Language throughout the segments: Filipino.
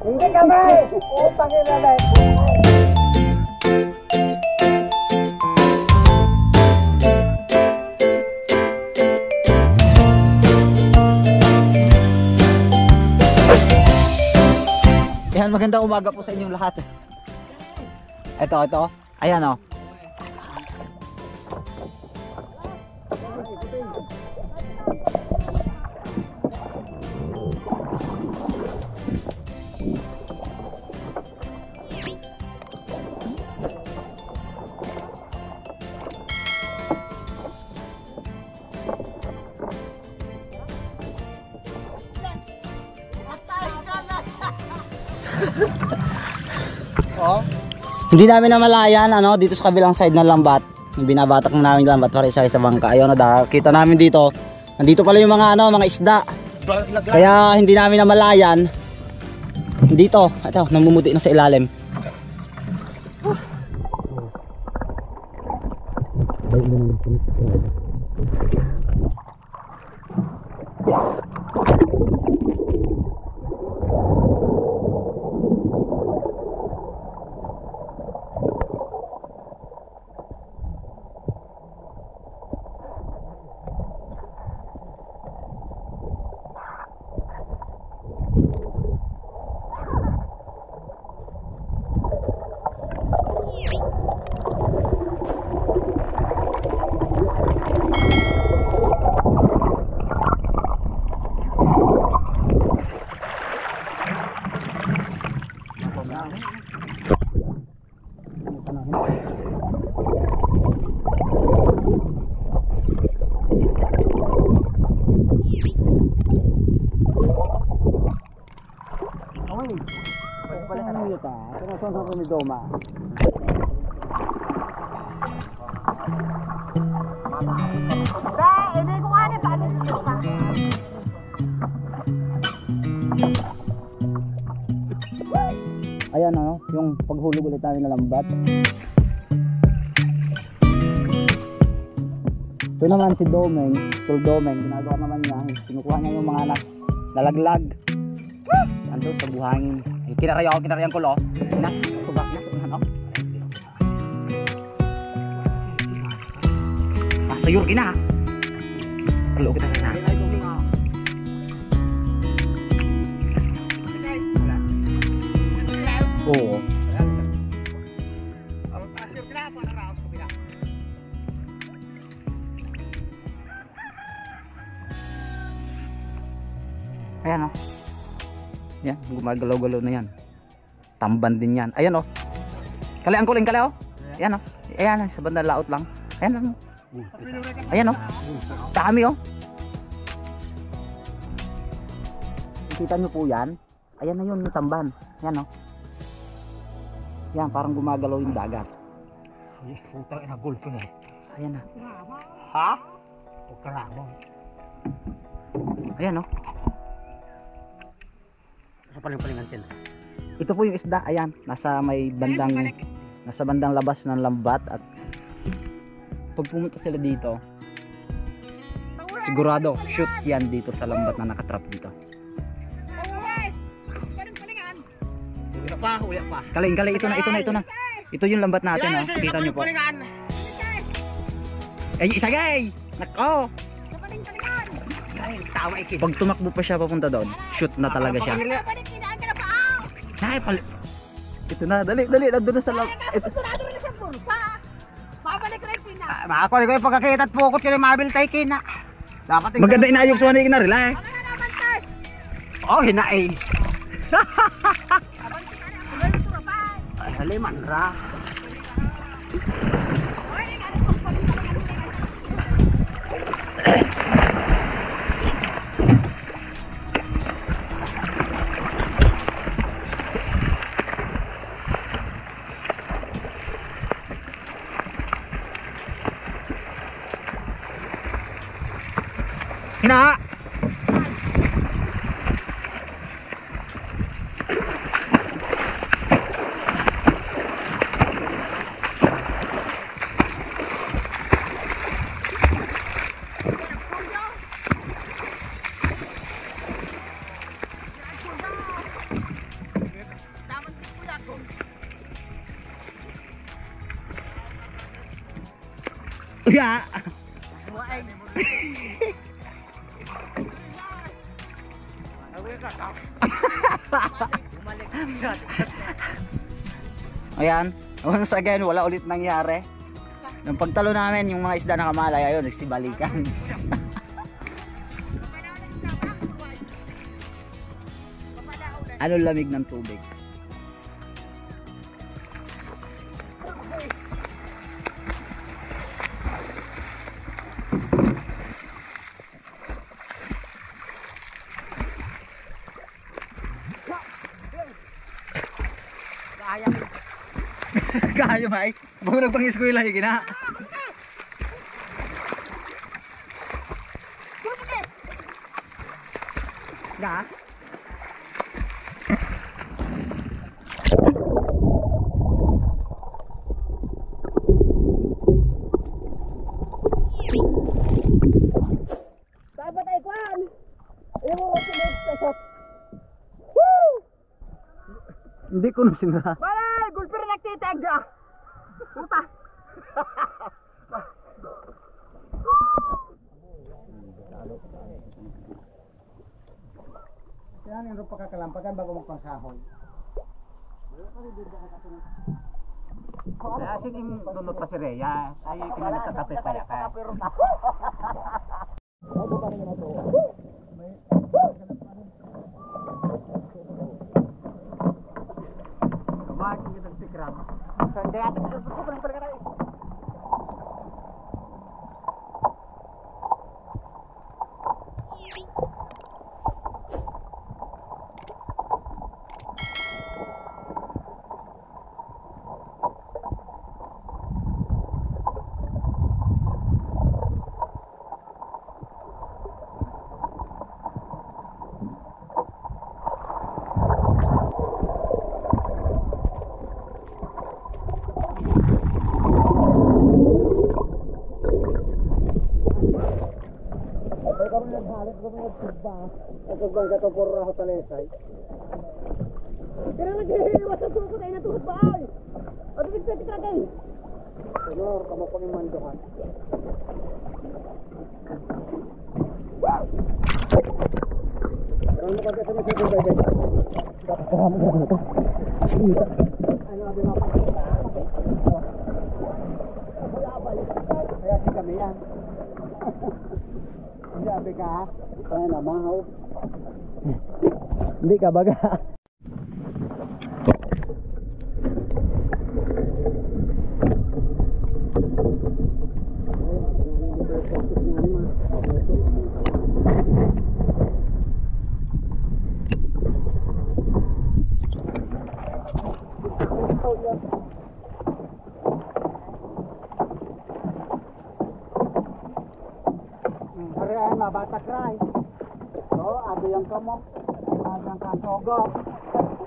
Hindi kami! Utang ina na. Yan, magandang umaga po sa inyong lahat. Ito. Ayan o. Hindi namin namalayan dito sa kabilang side ng lambat. Yung binabatak na namin lambat para isa sa bangka. Ayun kita namin dito. Nandito pala yung mga mga isda. Kaya hindi namin namalayan. Dito, ito, namumuti na sa ilalim. Ayan yung paghulog ulit namin na lambat. Ito naman si Domeng, ginagawa naman niya, sinukuha niya yung mga anak nalaglag. Ando sa buhangin. Kinarayan ko lo. Subak na sayur kina. Perlu kita sana. Oh. Ayan yan, gumagalaw-galaw na yan. Tamban din yan. Ayan Kali ang kuling kali Ayan Ayan sa bandang laot lang. Ayan Ayan dami Kita nyo po yan. Ayan na yun yung tamban. Ayan Yan, parang gumagalaw yung dagat. Putang ina, gulpo na. Ayan na. Ha? Pagkaramo. Ayan Sa paling-palingan sila. Ito po yung isda, ayan. Nasa bandang labas ng lambat. At pag pumunta sila dito, sigurado shoot yan dito sa lambat na nakatrap dito. Uli pa. Kaling, ito na. Ito yung lambat natin, Kita nyo po. Isa gay! Nako! Tawa iki. Pag tumakbo pa siya papunta doon, shoot na talaga siya. Ito na, dali, nandun na sa lambat. Makakuha ko yung pagkakita at pukot ko yung mabiltay kina. Maganda inayok sa wani kinarila hinaay. Haliman ra. Hina. nga. Ayan, once again, wala ulit nangyari. Nung pagtalo namin, yung mga isda na kamalay, ayun, nagsibalikan. Ano lamig ng tubig? Kaya may, bago nagpang-eskwela yung gina. Na? Dapat ay kwan. Imo ko sinusot. Hindi ko na sinara. Balay, gulper nagtitag ka. Puta. Yan yung pagkakalampagan bago magpangsahon. Kaya sige dunot pa si Rhea. Ay kinagkakape pa ya ka. Kumain kita ng tikram. Sandi ato ko pa ng perkara. Nagbang ka to por raho talesay. Kaya naghihiwas sa tuko tayo na tuhod ba ay? Ano bigla kita kay? Senyor, kamu pang imandohan. Kamu kasi sa mga sipon bebe. Dapat kamu gano'n ito. Ano abi mapa? Kaya si kami yan. Hindi abi ka ha? Kaya namahaw. Hindi ka baga. Pare ay mabatak ray. Oo, abi yung kamo. Abi yung kasogo.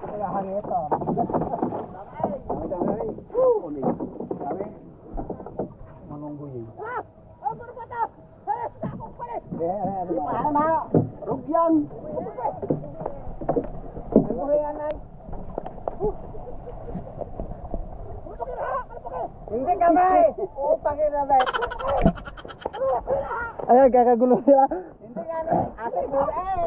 Kaya hangito. Dami. Uli. Dami. Manungguyi. Ah! Oh, berbata. Eh, takok pala. Di mana? Rugyang. Ano yan ay? Hindi kami. Utangin na bet. Ayan, kakagulo sila. Hindi yan eh. Asa po eh.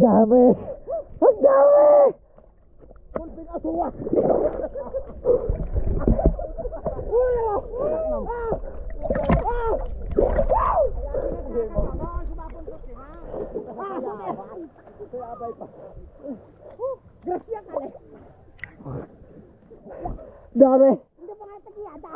dami! Ang dami! Pulping asuwa. Grasya ka le. Dami! Hindi pa nga tagiyada.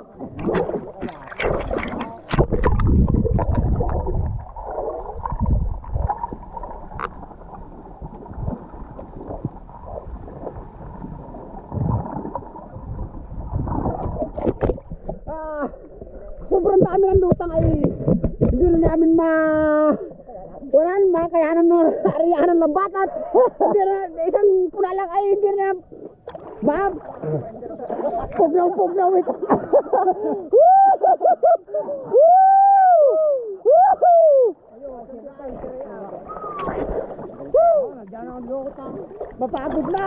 Sobrang dami ng lutang ay hindi na namin wala na makayanan ng ariyahan ng lambat at hindi na isang pula lang ay hindi na pugnaw ito. Mapagod na.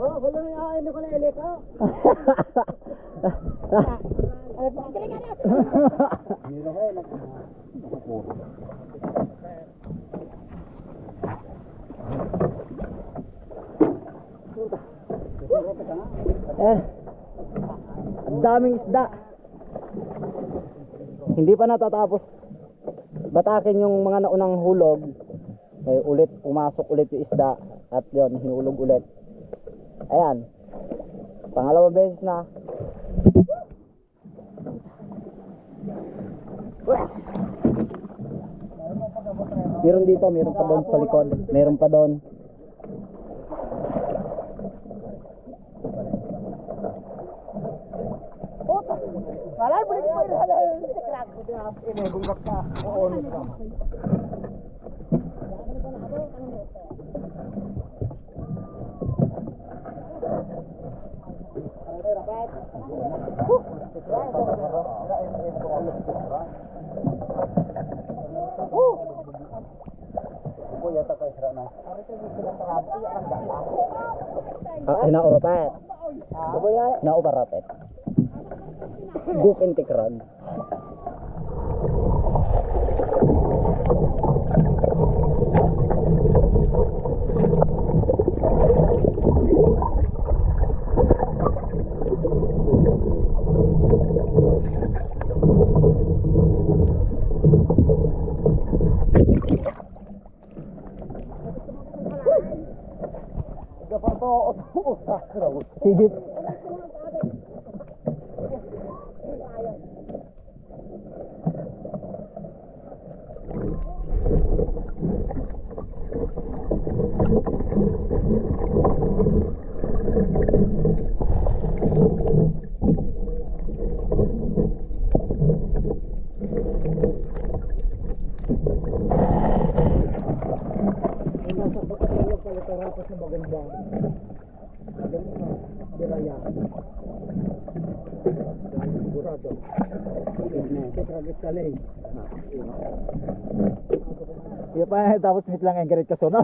Oh, wala na yung ko na elik ko. Ang daming isda. Hindi pa natatapos batakin yung mga naunang hulog. Ulit pumasok ulit yung isda at yon hinulog ulit. Ayan, pangalawang beses na. Meron dito, meron pa doon sa likod, meron pa doon. Malay boleh kita halal. Crack ini bunggak ka. Oo. Inaurapet. Nauparapet. Gupin tikrag. Sige. Iya pa tapos mit lang ang garit ka sono.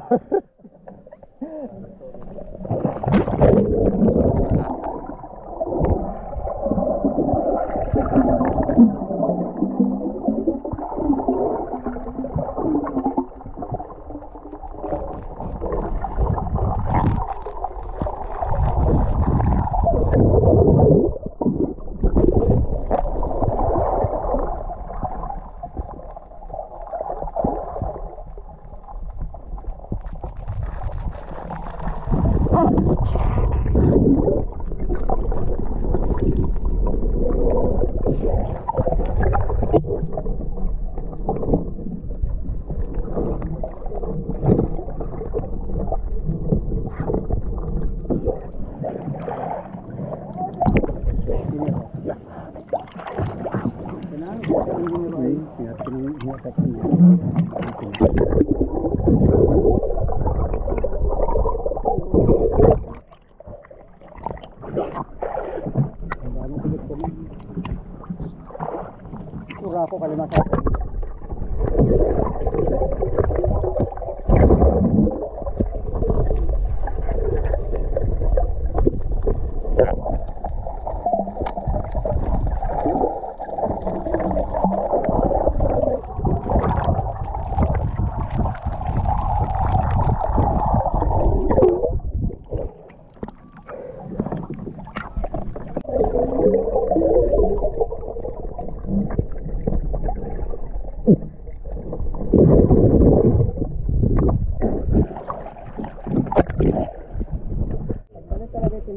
Surah ako kalimatan.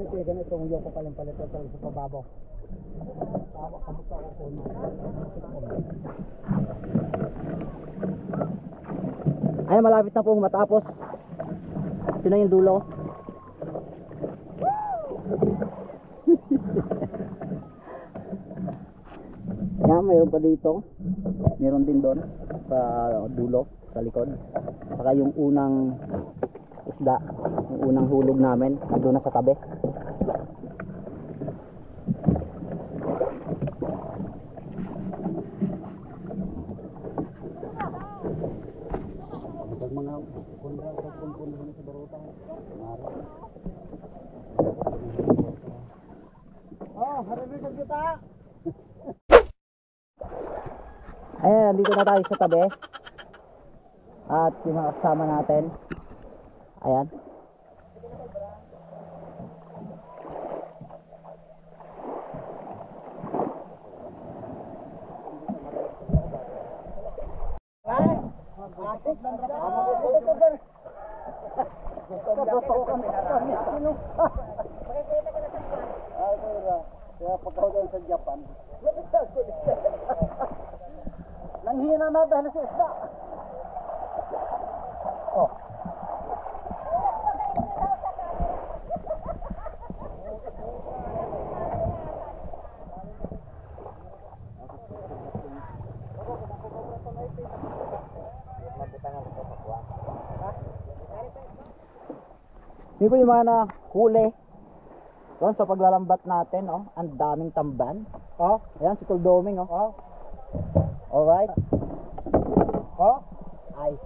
ganito eh, ganito yung yoko palang palit sa pababaw. Tawa kamusta ako po na. Ay, malapit na pong matapos. Ito na yung dulo. Yan, mayroon pa dito. Meron din doon sa dulo, sa likod. Saka yung unang isda, yung unang hulog namin, nandun na sa tabi. Mga kundra sa kumpun sa Barutang. Oh, harapin sa kita. Ayan, nandito na tayo sa tabi. At yung mga kasama natin. Ayan. Kaya pagkaw sa Japan. Nanghina na dahil sa isda. Oh. Hindi po yung mga nahuli doon sa paglalambat natin, oh. Ang daming tamban. Oh, Ayan, si Tuldoming, oh. oh, Alright. oh. Ay.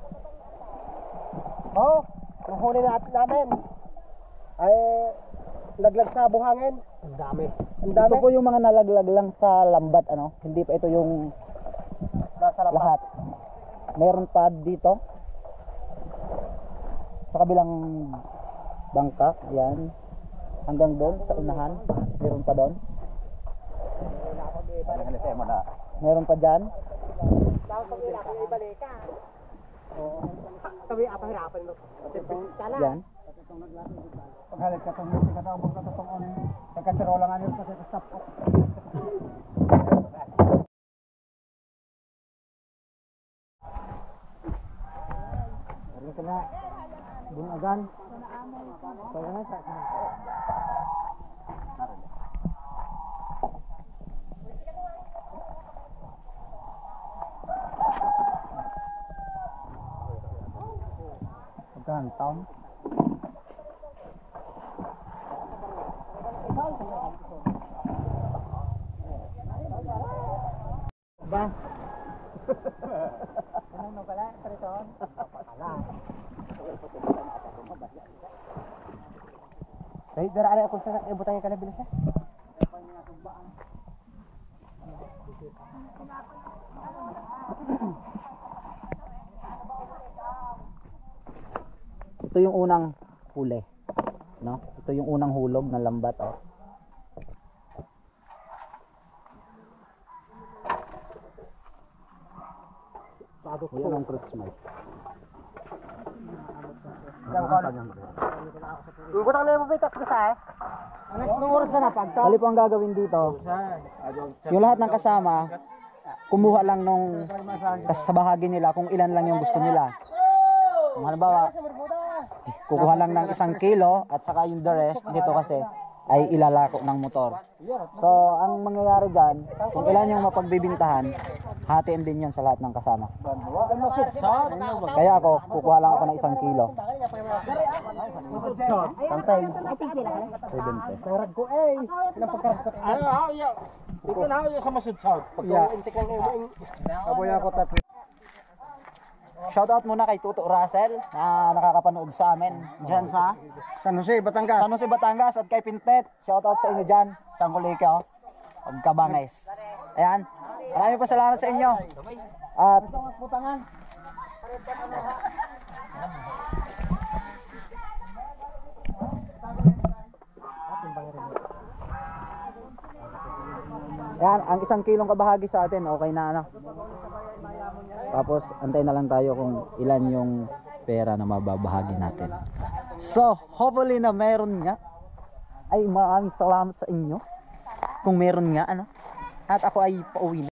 Oh, nahuli namin. Ay, laglag sa buhangin. Ang dami. Ang dami. Ito po yung mga nalaglag lang sa lambat, ano. Hindi pa ito yung Nasa lahat. lahat. Meron pa dito. Sa kabilang bangka, ayan. Hanggang doon sa unahan, meron pa doon. Meron pa dyan. Kami apahirapan mo. Yan. Paghalit ka itong music at abog na itong on. Pagkasirola nga nyo kasi ito stop ko. Ano ka na? Bunagan. Kaya na sa akin. Pagkaan, taon. Ba? Ano pala? Triton? Pala. Ay, daraan ako sa ibutang ka na bilis eh. Ito yung unang huli, no? Ito yung unang hulog ng lambat, oh. Yan ang fruit smite. Ibutang na mo bitak sa eh. Anong oras ba na pagto? Bali po ang gagawin dito, yung lahat ng kasama, kumuha lang nung sa bahagi nila kung ilan lang yung gusto nila. Kung halimbawa, kukuha lang ng 1 kilo at saka yung the rest nito kasi ay ilalako ng motor. So, ang mangyayari dyan, kung ilan yung mapagbibintahan, hatiin din yun sa lahat ng kasama. Kaya ako, kukuha lang ako ng 1 kilo. Pantay. 70. Karag ko eh. Ito na ako sa masudsod. Pagka-intik lang mo. Aboy ako tatlo. Shoutout muna kay Tuto Russell na nakakapanood sa amin dyan sa San Jose, Batangas. San Jose, Batangas at kay Pintet. Shoutout sa inyo dyan, sa Angulika, Pagkabangais. Ayan, maraming pa salamat sa inyo. At yan, ang 1 kilong kabahagi sa atin, okay na ano. Tapos antay na lang tayo kung ilan yung pera na mababahagi natin. So, hopefully na meron nga. ay maraming salamat sa inyo. Kung meron nga, ano. At ako ay pauwi na.